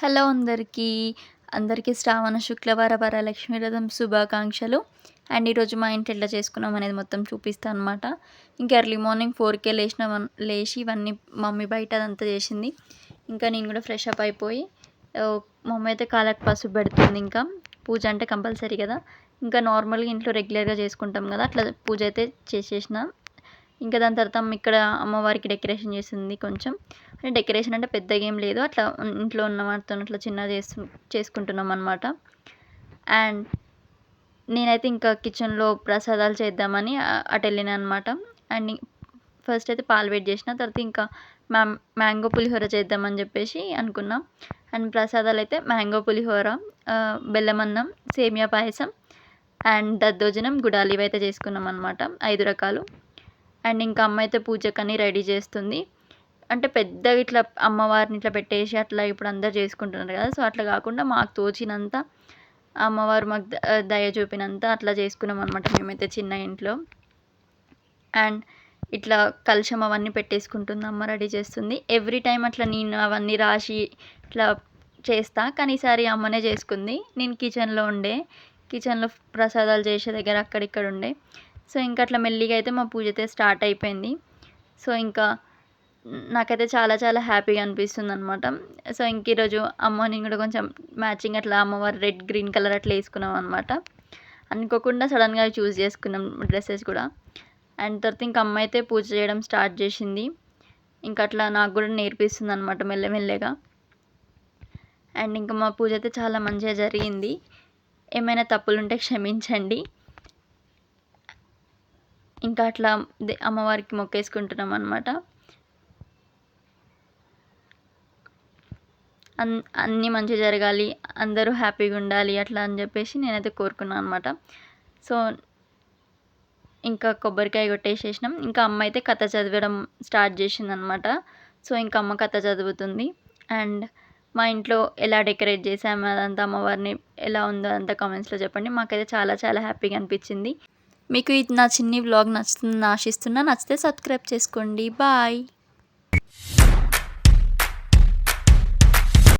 Hello అందరికీ. అందరికీ శ్రావణ శుక్రవార వరలక్ష్మి వ్రతం శుభాకాంక్షలు. అండ్ ఈరోజు మా ఇంట్లో ఎట్లా చేసుకున్నాం అనేది మొత్తం చూపిస్తాను అనమాట. ఇంకా ఎర్లీ మార్నింగ్ 4కే లేచి ఇవన్నీ మమ్మీ బయట అదంతా చేసింది. ఇంకా నేను కూడా ఫ్రెష్ అప్ అయిపోయి మమ్మీ అయితే కాళ్ళకి పసుపు పెడుతుంది. ఇంకా పూజ అంటే కంపల్సరీ కదా. ఇంకా నార్మల్గా ఇంట్లో రెగ్యులర్గా చేసుకుంటాం కదా, అట్లా పూజ అయితే చేసేసిన. ఇంకా దాని తర్వాత ఇక్కడ అమ్మవారికి డెకరేషన్ చేసింది. కొంచెం అంటే డెకరేషన్ అంటే పెద్దగా ఏం లేదు, అట్లా ఇంట్లో ఉన్న వాటితో అట్లా చిన్నగా చేసుకుంటున్నాం అనమాట. అండ్ నేనైతే ఇంకా కిచెన్లో ప్రసాదాలు చేద్దామని అటు వెళ్ళిన అనమాట. అండ్ ఫస్ట్ అయితే పాలు వేడి చేసిన, తర్వాత ఇంకా మ్యాంగో పులిహోర చేద్దామని చెప్పేసి అనుకున్నాం. అండ్ ప్రసాదాలు అయితే మ్యాంగో పులిహోర, బెల్లమన్నం, సేమియా పాయసం అండ్ దద్దోజనం, గుడాలు ఇవైతే చేసుకున్నాం అనమాట. 5 రకాలు. అండ్ ఇంకా అమ్మ అయితే పూజకని రెడీ చేస్తుంది. అంటే పెద్దగా ఇట్లా అమ్మవారిని ఇట్లా పెట్టేసి అట్లా ఇప్పుడు అందరు చేసుకుంటున్నారు కదా, సో అట్లా కాకుండా మాకు తోచినంత అమ్మవారు మాకు దయ చూపినంత అట్లా చేసుకున్నాం అనమాట మేమైతే చిన్న ఇంట్లో. అండ్ ఇట్లా కలశం అవన్నీ పెట్టేసుకుంటుంది అమ్మ, రెడీ చేస్తుంది. ఎవ్రీ టైం అట్లా నేను అవన్నీ రాసి ఇట్లా చేస్తా, కానీ ఈసారి అమ్మనే చేసుకుంది. నేను కిచెన్లో ప్రసాదాలు చేసే దగ్గర అక్కడిక్కడ ఉండే. సో ఇంకా అట్లా మెల్లిగా అయితే మా పూజ అయితే స్టార్ట్ అయిపోయింది. సో ఇంకా నాకైతే చాలా చాలా హ్యాపీగా అనిపిస్తుంది అనమాట. సో ఇంక ఈరోజు అమ్మ నేను కూడా కొంచెం మ్యాచింగ్ అట్లా అమ్మవారు రెడ్ గ్రీన్ కలర్ అట్లా వేసుకున్నాం అనమాట. అనుకోకుండా సడన్గా చూస్ చేసుకున్నాం డ్రెస్సెస్ కూడా. అండ్ తర్వాత ఇంక అమ్మ అయితే పూజ చేయడం స్టార్ట్ చేసింది. ఇంకా అట్లా నాకు కూడా నేర్పిస్తుంది అనమాట మెల్లమెల్లగా. అండ్ ఇంకా మా పూజ అయితే చాలా మంచిగా జరిగింది. ఏమైనా తప్పులుంటే క్షమించండి. ఇంకా అట్లా అమ్మవారికి మొక్కేసుకుంటున్నాం అనమాట. అన్నీ మంచిగా జరగాలి, అందరూ హ్యాపీగా ఉండాలి అట్లా అని చెప్పేసి నేనైతే కోరుకున్నాను అనమాట. సో ఇంకా కొబ్బరికాయ కొట్టేసేసినాం. ఇంకా అమ్మ అయితే కథ చదవడం స్టార్ట్ చేసిందనమాట. సో ఇంకా అమ్మ కథ చదువుతుంది. అండ్ మా ఇంట్లో ఎలా డెకరేట్ చేసాము అదంతా, అమ్మవారిని ఎలా ఉందో అదంతా కామెంట్స్లో చెప్పండి. మాకైతే చాలా చాలా హ్యాపీగా అనిపించింది. మీకు నా చిన్ని వ్లాగ్ నచ్చుతుందని ఆశిస్తున్నా. నచ్చితే సబ్స్క్రైబ్ చేసుకోండి. బాయ్.